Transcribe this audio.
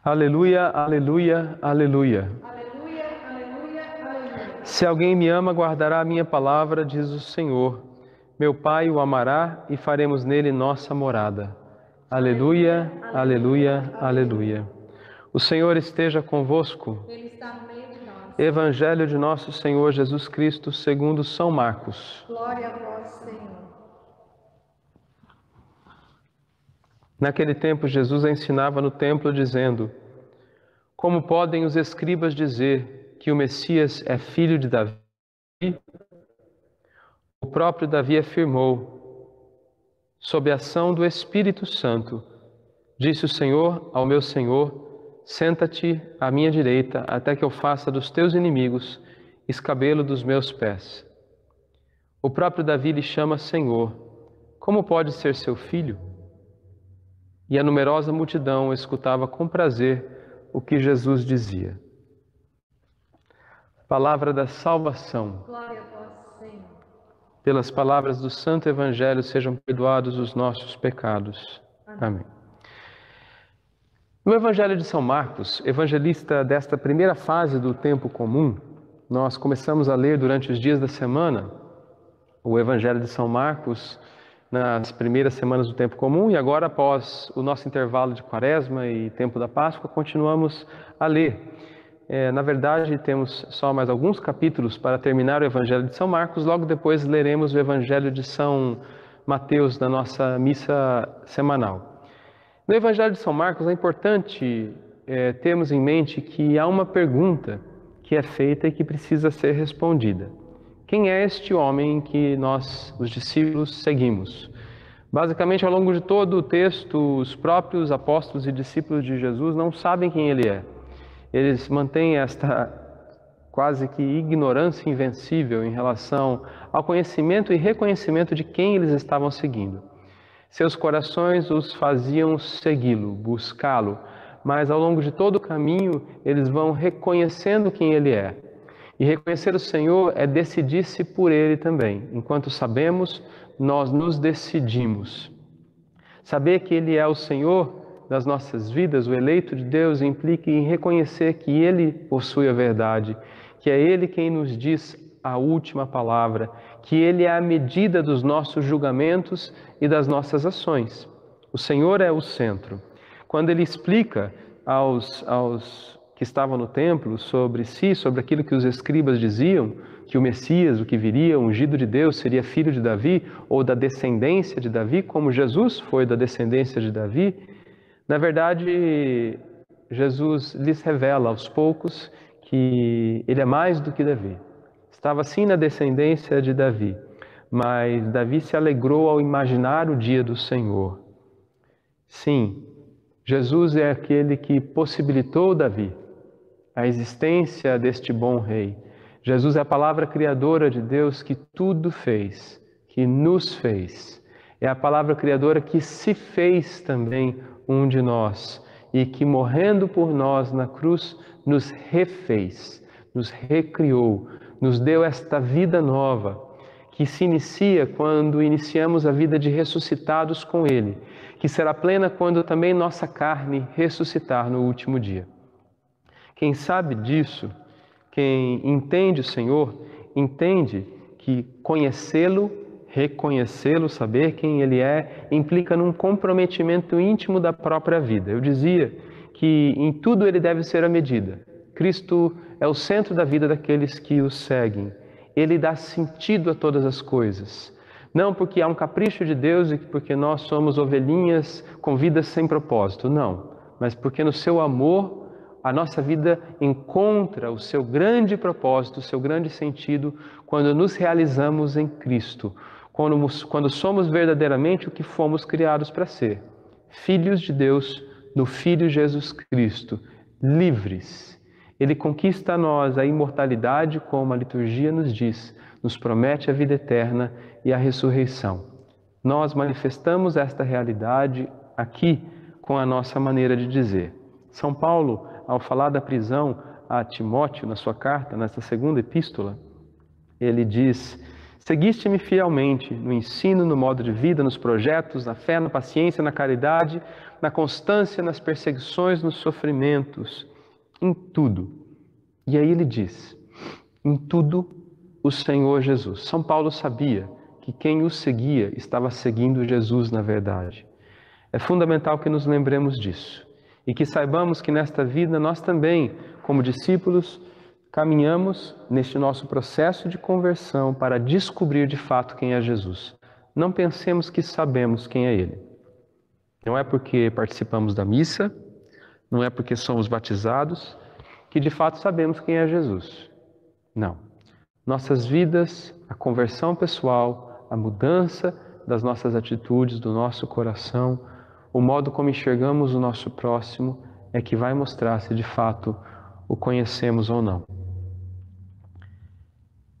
Aleluia, aleluia, aleluia. Aleluia, aleluia, aleluia. Se alguém me ama, guardará a minha palavra, diz o Senhor. Meu Pai o amará e faremos nele nossa morada. Aleluia, aleluia, aleluia. O Senhor esteja convosco. Ele está no meio de nós. Evangelho de nosso Senhor Jesus Cristo, segundo São Marcos. Glória a vós, Senhor. Naquele tempo, Jesus ensinava no templo, dizendo: Como podem os escribas dizer que o Messias é filho de Davi? O próprio Davi afirmou, sob a ação do Espírito Santo, disse o Senhor ao meu Senhor: Senta-te à minha direita, até que eu faça dos teus inimigos escabelo dos meus pés. O próprio Davi lhe chama Senhor. Como pode ser seu filho? E a numerosa multidão escutava com prazer o que Jesus dizia. Palavra da salvação. Glória a vós, Senhor. Pelas palavras do Santo Evangelho sejam perdoados os nossos pecados. Amém. No Evangelho de São Marcos, evangelista desta primeira fase do tempo comum, nós começamos a ler durante os dias da semana o Evangelho de São Marcos nas primeiras semanas do tempo comum, e agora, após o nosso intervalo de Quaresma e tempo da Páscoa, continuamos a ler. Na verdade, temos só mais alguns capítulos para terminar o Evangelho de São Marcos. Logo depois leremos o Evangelho de São Mateus na nossa missa semanal. No Evangelho de São Marcos é importante termos em mente que há uma pergunta que é feita e que precisa ser respondida. Quem é este homem que nós, os discípulos, seguimos? Basicamente, ao longo de todo o texto, os próprios apóstolos e discípulos de Jesus não sabem quem ele é. Eles mantêm esta quase que ignorância invencível em relação ao conhecimento e reconhecimento de quem eles estavam seguindo. Seus corações os faziam segui-lo, buscá-lo, mas ao longo de todo o caminho eles vão reconhecendo quem ele é. E reconhecer o Senhor é decidir-se por Ele também. Enquanto sabemos, nós nos decidimos. Saber que Ele é o Senhor das nossas vidas, o eleito de Deus, implica em reconhecer que Ele possui a verdade, que é Ele quem nos diz a última palavra, que Ele é a medida dos nossos julgamentos e das nossas ações. O Senhor é o centro. Quando Ele explica aos que estavam no templo sobre si, sobre aquilo que os escribas diziam, que o Messias, o que viria, o ungido de Deus, seria filho de Davi ou da descendência de Davi, como Jesus foi da descendência de Davi. Na verdade, Jesus lhes revela aos poucos que ele é mais do que Davi. Estava sim na descendência de Davi, mas Davi se alegrou ao imaginar o dia do Senhor. Sim, Jesus é aquele que possibilitou Davi a existência deste bom rei. Jesus é a palavra criadora de Deus que tudo fez, que nos fez. É a palavra criadora que se fez também um de nós e que, morrendo por nós na cruz, nos refez, nos recriou, nos deu esta vida nova, que se inicia quando iniciamos a vida de ressuscitados com Ele, que será plena quando também nossa carne ressuscitar no último dia. Quem sabe disso, quem entende o Senhor, entende que conhecê-lo, reconhecê-lo, saber quem Ele é, implica num comprometimento íntimo da própria vida. Eu dizia que em tudo Ele deve ser a medida. Cristo é o centro da vida daqueles que o seguem. Ele dá sentido a todas as coisas. Não porque há um capricho de Deus e porque nós somos ovelhinhas com vidas sem propósito, não. Mas porque no seu amor a nossa vida encontra o seu grande propósito, o seu grande sentido quando nos realizamos em Cristo, quando somos verdadeiramente o que fomos criados para ser, filhos de Deus no Filho Jesus Cristo, livres. Ele conquista a nós a imortalidade, como a liturgia nos diz, nos promete a vida eterna e a ressurreição. Nós manifestamos esta realidade aqui com a nossa maneira de dizer. São Paulo, ao falar da prisão a Timóteo, na sua carta, nessa segunda epístola, ele diz: Seguiste-me fielmente no ensino, no modo de vida, nos projetos, na fé, na paciência, na caridade, na constância, nas perseguições, nos sofrimentos, em tudo. E aí ele diz, em tudo o Senhor Jesus. São Paulo sabia que quem o seguia estava seguindo Jesus na verdade. É fundamental que nos lembremos disso e que saibamos que nesta vida nós também, como discípulos, caminhamos neste nosso processo de conversão para descobrir de fato quem é Jesus. Não pensemos que sabemos quem é Ele. Não é porque participamos da missa, não é porque somos batizados, que de fato sabemos quem é Jesus. Não. Nossas vidas, a conversão pessoal, a mudança das nossas atitudes, do nosso coração, o modo como enxergamos o nosso próximo é que vai mostrar se de fato o conhecemos ou não.